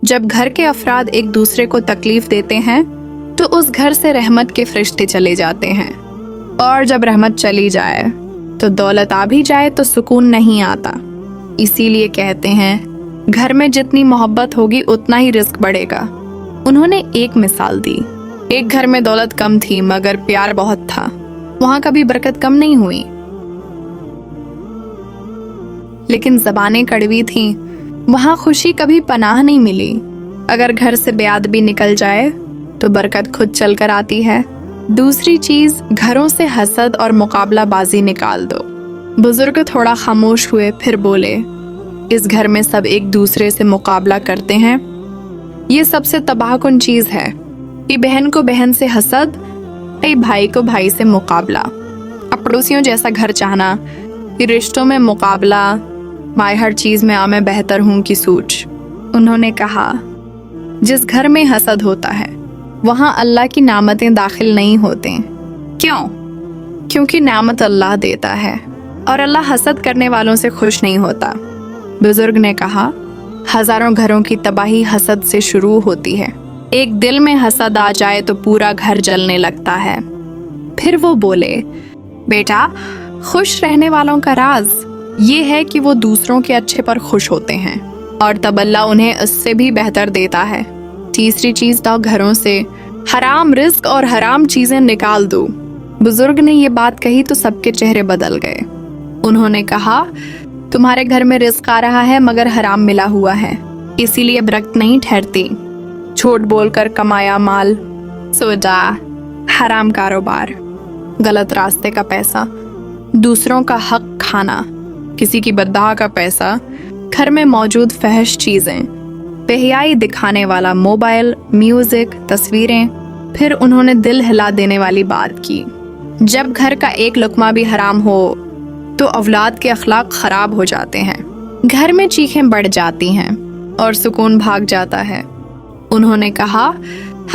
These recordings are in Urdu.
جب گھر کے افراد ایک دوسرے کو تکلیف دیتے ہیں تو اس گھر سے رحمت کے فرشتے چلے جاتے ہیں، اور جب رحمت چلی جائے تو دولت آ بھی جائے تو سکون نہیں آتا۔ اسی لیے کہتے ہیں گھر میں جتنی محبت ہوگی اتنا ہی رزق بڑھے گا۔ انہوں نے ایک مثال دی، ایک گھر میں دولت کم تھی مگر پیار بہت تھا، وہاں کبھی برکت کم نہیں ہوئی، لیکن زبانیں کڑوی تھیں، وہاں خوشی کبھی پناہ نہیں ملی۔ اگر گھر سے بے ادبی نکل جائے تو برکت خود چل کر آتی ہے۔ دوسری چیز، گھروں سے حسد اور مقابلہ بازی نکال دو۔ بزرگ تھوڑا خاموش ہوئے، پھر بولے، اس گھر میں سب ایک دوسرے سے مقابلہ کرتے ہیں، یہ سب سے تباہ کن چیز ہے۔ کہ بہن کو بہن سے حسد، بھائی کو بھائی سے مقابلہ، پڑوسیوں جیسا گھر چاہنا، کہ رشتوں میں مقابلہ، ہر چیز میں میں بہتر ہوں کی سوچ۔ انہوں نے کہا، جس گھر میں حسد ہوتا ہے وہاں اللہ کی نعمتیں داخل نہیں ہوتے۔ کیوں؟ کیونکہ نعمت اللہ دیتا ہے اور اللہ حسد کرنے والوں سے خوش نہیں ہوتا۔ بزرگ نے کہا، ہزاروں گھروں کی تباہی حسد سے شروع ہوتی ہے، ایک دل میں حسد آ جائے تو پورا گھر جلنے لگتا ہے۔ پھر وہ بولے، بیٹا، خوش رہنے والوں کا راز یہ ہے کہ وہ دوسروں کے اچھے پر خوش ہوتے ہیں اور تب اللہ انہیں اس سے بھی بہتر دیتا ہے۔ تیسری چیز، تو گھروں سے حرام رزق اور حرام چیزیں نکال دو۔ بزرگ نے یہ بات کہی تو سب کے چہرے بدل گئے۔ انہوں نے کہا، تمہارے گھر میں رزق آ رہا ہے مگر حرام ملا ہوا ہے، اسی لیے برکت نہیں ٹھہرتی۔ جھوٹ بول کر کمایا مال، سودا، حرام کاروبار، غلط راستے کا پیسہ، دوسروں کا حق کھانا، کسی کی بددعا کا پیسہ، گھر میں موجود فحش چیزیں، بے حیائی دکھانے والا موبائل، میوزک، تصویریں۔ پھر انہوں نے دل ہلا دینے والی بات کی، جب گھر کا ایک لقمہ بھی حرام ہو تو اولاد کے اخلاق خراب ہو جاتے ہیں، گھر میں چیخیں بڑھ جاتی ہیں اور سکون بھاگ جاتا ہے۔ انہوں نے کہا،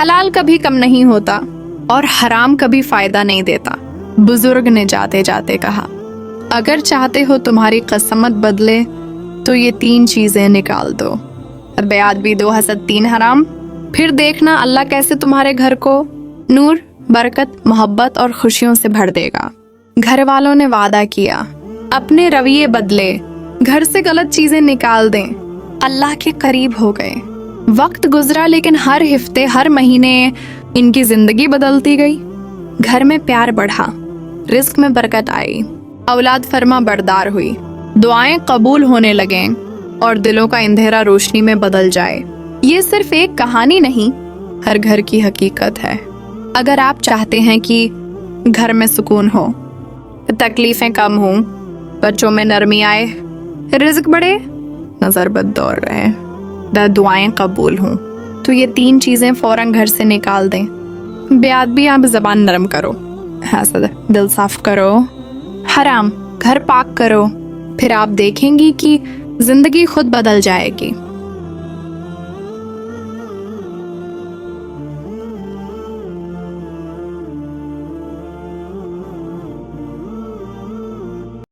حلال کبھی کم نہیں ہوتا اور حرام کبھی فائدہ نہیں دیتا۔ بزرگ نے جاتے جاتے کہا، اگر چاہتے ہو تمہاری قسمت بدلے تو یہ 3 چیزیں نکال دو، بے ادبی 2، حسد 3، حرام۔ پھر دیکھنا اللہ کیسے تمہارے گھر کو نور، برکت، محبت اور خوشیوں سے بھر دے گا۔ گھر والوں نے وعدہ کیا، اپنے رویے بدلے، گھر سے غلط چیزیں نکال دیں، اللہ کے قریب ہو گئے۔ وقت گزرا لیکن ہر ہفتے، ہر مہینے ان کی زندگی بدلتی گئی۔ گھر میں پیار بڑھا، رزق میں برکت آئی، اولاد فرما بردار ہوئی، دعائیں قبول ہونے لگیں اور دلوں کا اندھیرا روشنی میں بدل جائے۔ یہ صرف ایک کہانی نہیں، ہر گھر کی حقیقت ہے۔ اگر آپ چاہتے ہیں کہ گھر میں سکون ہو، تکلیفیں کم ہوں، بچوں میں نرمی آئے، رزق بڑھے، نظر بد دور رہے، دعائیں قبول ہوں، تو یہ 3 چیزیں فوراً گھر سے نکال دیں۔ بے ادبی، آپ زبان نرم کرو، حسد دل صاف کرو، حرام گھر پاک کرو، پھر آپ دیکھیں گی کہ زندگی خود بدل جائے گی۔